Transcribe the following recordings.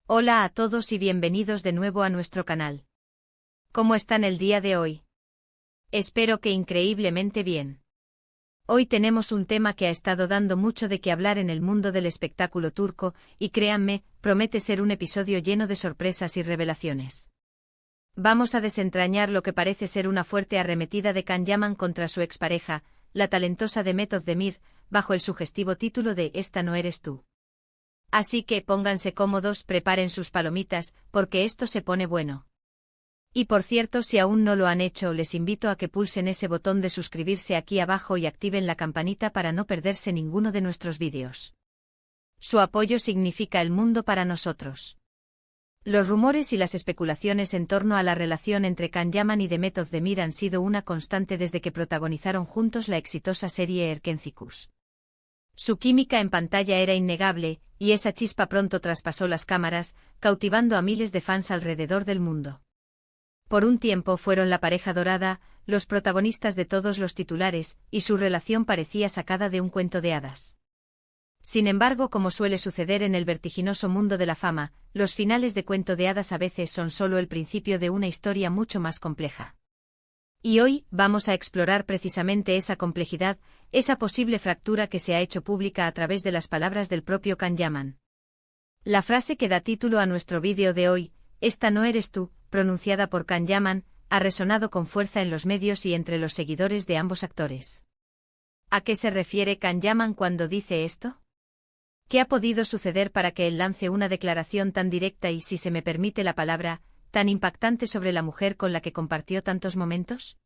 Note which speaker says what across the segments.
Speaker 1: Hola a todos y bienvenidos de nuevo a nuestro canal. ¿Cómo están el día de hoy? Espero que increíblemente bien. Hoy tenemos un tema que ha estado dando mucho de qué hablar en el mundo del espectáculo turco, y créanme, promete ser un episodio lleno de sorpresas y revelaciones. Vamos a desentrañar lo que parece ser una fuerte arremetida de Can Yaman contra su expareja, la talentosa Demet Özdemir, bajo el sugestivo título de Esta no eres tú. Así que pónganse cómodos, preparen sus palomitas, porque esto se pone bueno. Y por cierto, si aún no lo han hecho, les invito a que pulsen ese botón de suscribirse aquí abajo y activen la campanita para no perderse ninguno de nuestros vídeos. Su apoyo significa el mundo para nosotros. Los rumores y las especulaciones en torno a la relación entre Can Yaman y Demet Özdemir han sido una constante desde que protagonizaron juntos la exitosa serie Erkencikus. Su química en pantalla era innegable, y esa chispa pronto traspasó las cámaras, cautivando a miles de fans alrededor del mundo. Por un tiempo fueron la pareja dorada, los protagonistas de todos los titulares, y su relación parecía sacada de un cuento de hadas. Sin embargo, como suele suceder en el vertiginoso mundo de la fama, los finales de cuento de hadas a veces son solo el principio de una historia mucho más compleja. Y hoy vamos a explorar precisamente esa complejidad, esa posible fractura que se ha hecho pública a través de las palabras del propio Can Yaman. La frase que da título a nuestro vídeo de hoy, Esta no eres tú, pronunciada por Can Yaman, ha resonado con fuerza en los medios y entre los seguidores de ambos actores. ¿A qué se refiere Can Yaman cuando dice esto? ¿Qué ha podido suceder para que él lance una declaración tan directa y, si se me permite la palabra, tan impactante sobre la mujer con la que compartió tantos momentos?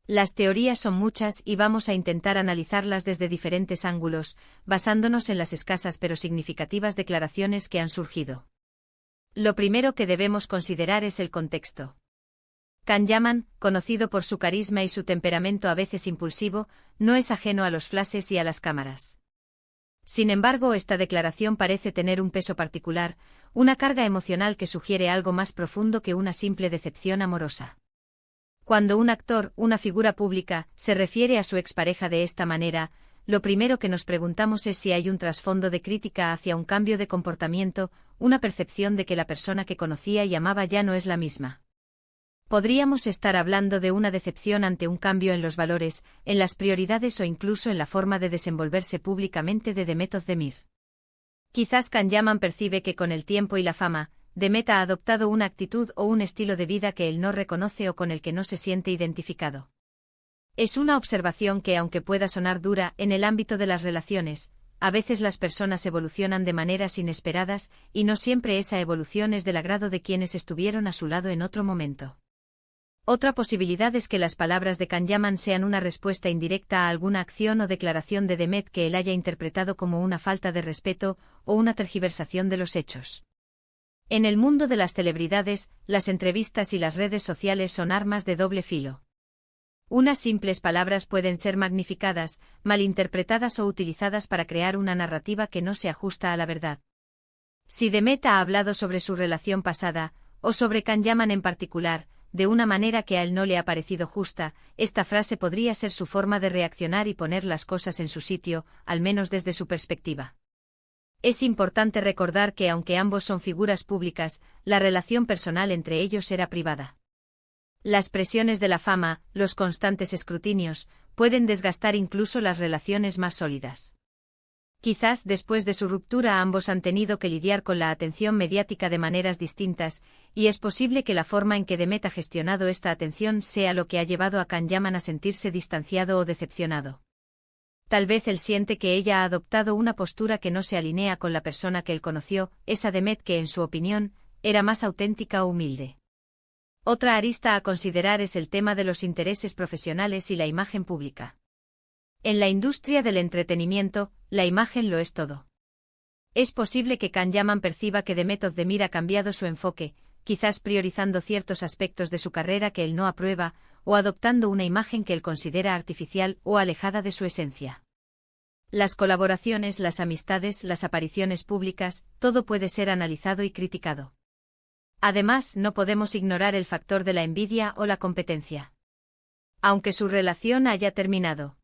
Speaker 1: Las teorías son muchas y vamos a intentar analizarlas desde diferentes ángulos, basándonos en las escasas pero significativas declaraciones que han surgido. Lo primero que debemos considerar es el contexto. Can Yaman, conocido por su carisma y su temperamento a veces impulsivo, no es ajeno a los flashes y a las cámaras. Sin embargo, esta declaración parece tener un peso particular, una carga emocional que sugiere algo más profundo que una simple decepción amorosa. Cuando un actor, una figura pública, se refiere a su expareja de esta manera, lo primero que nos preguntamos es si hay un trasfondo de crítica hacia un cambio de comportamiento, una percepción de que la persona que conocía y amaba ya no es la misma. Podríamos estar hablando de una decepción ante un cambio en los valores, en las prioridades o incluso en la forma de desenvolverse públicamente de Demet Özdemir. Quizás Can Yaman percibe que con el tiempo y la fama, Demet ha adoptado una actitud o un estilo de vida que él no reconoce o con el que no se siente identificado. Es una observación que, aunque pueda sonar dura en el ámbito de las relaciones, a veces las personas evolucionan de maneras inesperadas y no siempre esa evolución es del agrado de quienes estuvieron a su lado en otro momento. Otra posibilidad es que las palabras de Can Yaman sean una respuesta indirecta a alguna acción o declaración de Demet que él haya interpretado como una falta de respeto o una tergiversación de los hechos. En el mundo de las celebridades, las entrevistas y las redes sociales son armas de doble filo. Unas simples palabras pueden ser magnificadas, malinterpretadas o utilizadas para crear una narrativa que no se ajusta a la verdad. Si Demet ha hablado sobre su relación pasada, o sobre Can Yaman en particular, de una manera que a él no le ha parecido justa, esta frase podría ser su forma de reaccionar y poner las cosas en su sitio, al menos desde su perspectiva. Es importante recordar que aunque ambos son figuras públicas, la relación personal entre ellos era privada. Las presiones de la fama, los constantes escrutinios, pueden desgastar incluso las relaciones más sólidas. Quizás después de su ruptura ambos han tenido que lidiar con la atención mediática de maneras distintas, y es posible que la forma en que Demet ha gestionado esta atención sea lo que ha llevado a Can Yaman a sentirse distanciado o decepcionado. Tal vez él siente que ella ha adoptado una postura que no se alinea con la persona que él conoció, esa Demet que, en su opinión, era más auténtica o humilde. Otra arista a considerar es el tema de los intereses profesionales y la imagen pública. En la industria del entretenimiento, la imagen lo es todo. Es posible que Can Yaman perciba que Demet Özdemir ha cambiado su enfoque, quizás priorizando ciertos aspectos de su carrera que él no aprueba, o adoptando una imagen que él considera artificial o alejada de su esencia. Las colaboraciones, las amistades, las apariciones públicas, todo puede ser analizado y criticado. Además, no podemos ignorar el factor de la envidia o la competencia. Aunque su relación haya terminado,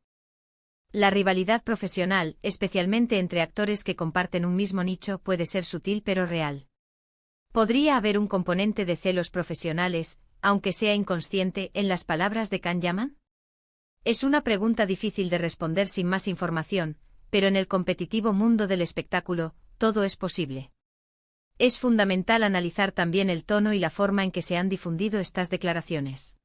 Speaker 1: la rivalidad profesional, especialmente entre actores que comparten un mismo nicho, puede ser sutil pero real. ¿Podría haber un componente de celos profesionales, aunque sea inconsciente, en las palabras de Can Yaman? Es una pregunta difícil de responder sin más información, pero en el competitivo mundo del espectáculo, todo es posible. Es fundamental analizar también el tono y la forma en que se han difundido estas declaraciones.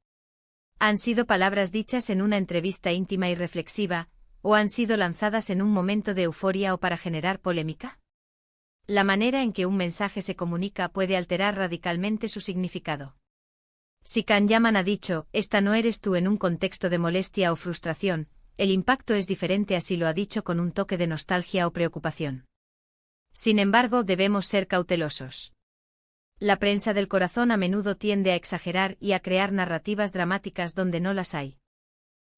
Speaker 1: ¿Han sido palabras dichas en una entrevista íntima y reflexiva, o han sido lanzadas en un momento de euforia o para generar polémica? La manera en que un mensaje se comunica puede alterar radicalmente su significado. Si Can Yaman ha dicho, "Esta no eres tú" en un contexto de molestia o frustración, el impacto es diferente a si lo ha dicho con un toque de nostalgia o preocupación. Sin embargo, debemos ser cautelosos. La prensa del corazón a menudo tiende a exagerar y a crear narrativas dramáticas donde no las hay.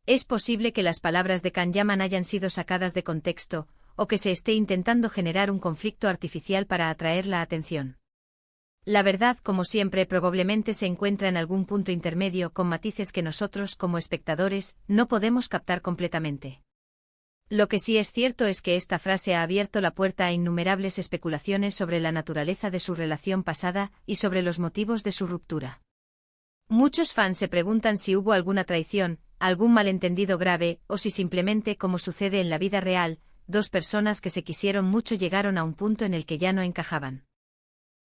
Speaker 1: Es posible que las palabras de Can Yaman hayan sido sacadas de contexto, o que se esté intentando generar un conflicto artificial para atraer la atención. La verdad, como siempre, probablemente se encuentra en algún punto intermedio con matices que nosotros, como espectadores, no podemos captar completamente. Lo que sí es cierto es que esta frase ha abierto la puerta a innumerables especulaciones sobre la naturaleza de su relación pasada y sobre los motivos de su ruptura. Muchos fans se preguntan si hubo alguna traición, algún malentendido grave, o si simplemente, como sucede en la vida real, dos personas que se quisieron mucho llegaron a un punto en el que ya no encajaban.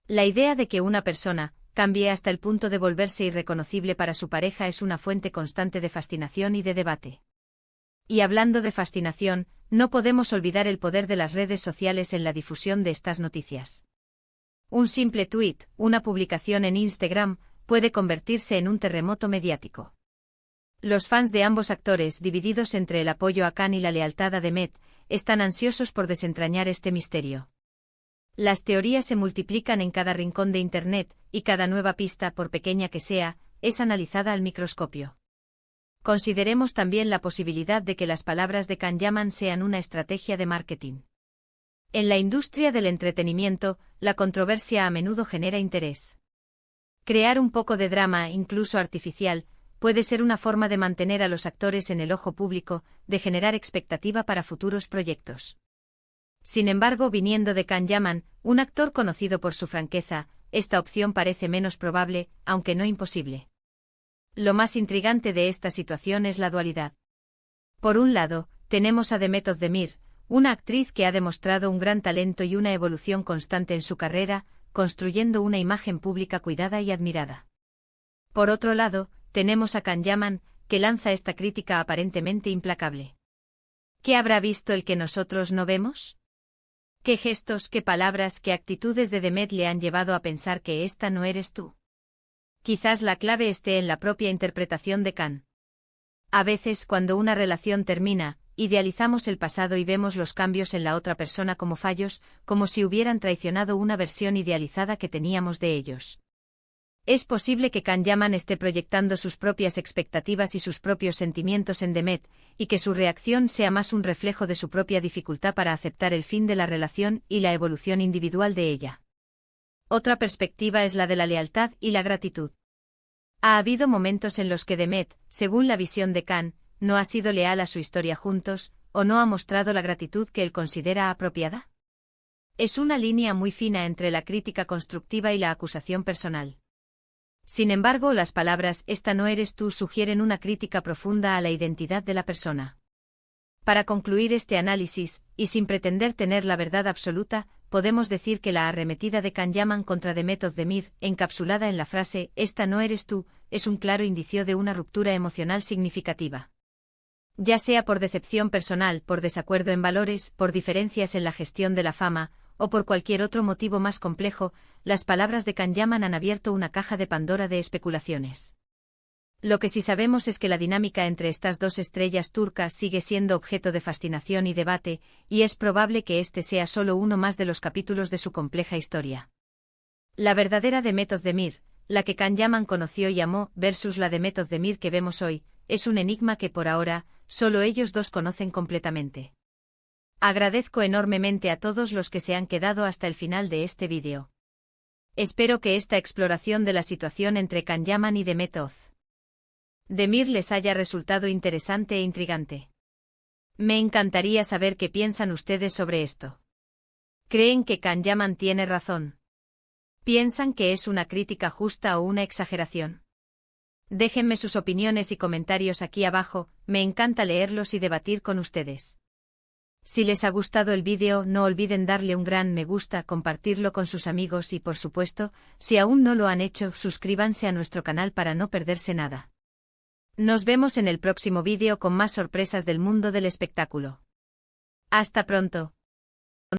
Speaker 1: La idea de que una persona cambie hasta el punto de volverse irreconocible para su pareja es una fuente constante de fascinación y de debate. Y hablando de fascinación, no podemos olvidar el poder de las redes sociales en la difusión de estas noticias. Un simple tuit, una publicación en Instagram, puede convertirse en un terremoto mediático. Los fans de ambos actores, divididos entre el apoyo a Can y la lealtad a Demet, están ansiosos por desentrañar este misterio. Las teorías se multiplican en cada rincón de Internet, y cada nueva pista, por pequeña que sea, es analizada al microscopio. Consideremos también la posibilidad de que las palabras de Can Yaman sean una estrategia de marketing. En la industria del entretenimiento, la controversia a menudo genera interés. Crear un poco de drama, incluso artificial, puede ser una forma de mantener a los actores en el ojo público, de generar expectativa para futuros proyectos. Sin embargo, viniendo de Can Yaman, un actor conocido por su franqueza, esta opción parece menos probable, aunque no imposible. Lo más intrigante de esta situación es la dualidad. Por un lado, tenemos a Demet Özdemir, una actriz que ha demostrado un gran talento y una evolución constante en su carrera, construyendo una imagen pública cuidada y admirada. Por otro lado, tenemos a Can Yaman, que lanza esta crítica aparentemente implacable. ¿Qué habrá visto el que nosotros no vemos? ¿Qué gestos, qué palabras, qué actitudes de Demet le han llevado a pensar que esta no eres tú? Quizás la clave esté en la propia interpretación de Can. A veces, cuando una relación termina, idealizamos el pasado y vemos los cambios en la otra persona como fallos, como si hubieran traicionado una versión idealizada que teníamos de ellos. Es posible que Can Yaman esté proyectando sus propias expectativas y sus propios sentimientos en Demet, y que su reacción sea más un reflejo de su propia dificultad para aceptar el fin de la relación y la evolución individual de ella. Otra perspectiva es la de la lealtad y la gratitud. Ha habido momentos en los que Demet, según la visión de Can, no ha sido leal a su historia juntos, o no ha mostrado la gratitud que él considera apropiada. Es una línea muy fina entre la crítica constructiva y la acusación personal. Sin embargo, las palabras "esta no eres tú" sugieren una crítica profunda a la identidad de la persona. Para concluir este análisis, y sin pretender tener la verdad absoluta, podemos decir que la arremetida de Can Yaman contra Demet Özdemir, encapsulada en la frase "esta no eres tú", es un claro indicio de una ruptura emocional significativa. Ya sea por decepción personal, por desacuerdo en valores, por diferencias en la gestión de la fama, o por cualquier otro motivo más complejo, las palabras de Can Yaman han abierto una caja de Pandora de especulaciones. Lo que sí sabemos es que la dinámica entre estas dos estrellas turcas sigue siendo objeto de fascinación y debate, y es probable que este sea solo uno más de los capítulos de su compleja historia. La verdadera Demet Özdemir, la que Can Yaman conoció y amó, versus la Demet Özdemir que vemos hoy, es un enigma que por ahora, solo ellos dos conocen completamente. Agradezco enormemente a todos los que se han quedado hasta el final de este vídeo. Espero que esta exploración de la situación entre Can Yaman y Demet Özdemir les haya resultado interesante e intrigante. Me encantaría saber qué piensan ustedes sobre esto. ¿Creen que Can Yaman tiene razón? ¿Piensan que es una crítica justa o una exageración? Déjenme sus opiniones y comentarios aquí abajo, me encanta leerlos y debatir con ustedes. Si les ha gustado el vídeo, no olviden darle un gran me gusta, compartirlo con sus amigos y por supuesto, si aún no lo han hecho, suscríbanse a nuestro canal para no perderse nada. Nos vemos en el próximo vídeo con más sorpresas del mundo del espectáculo. Hasta pronto.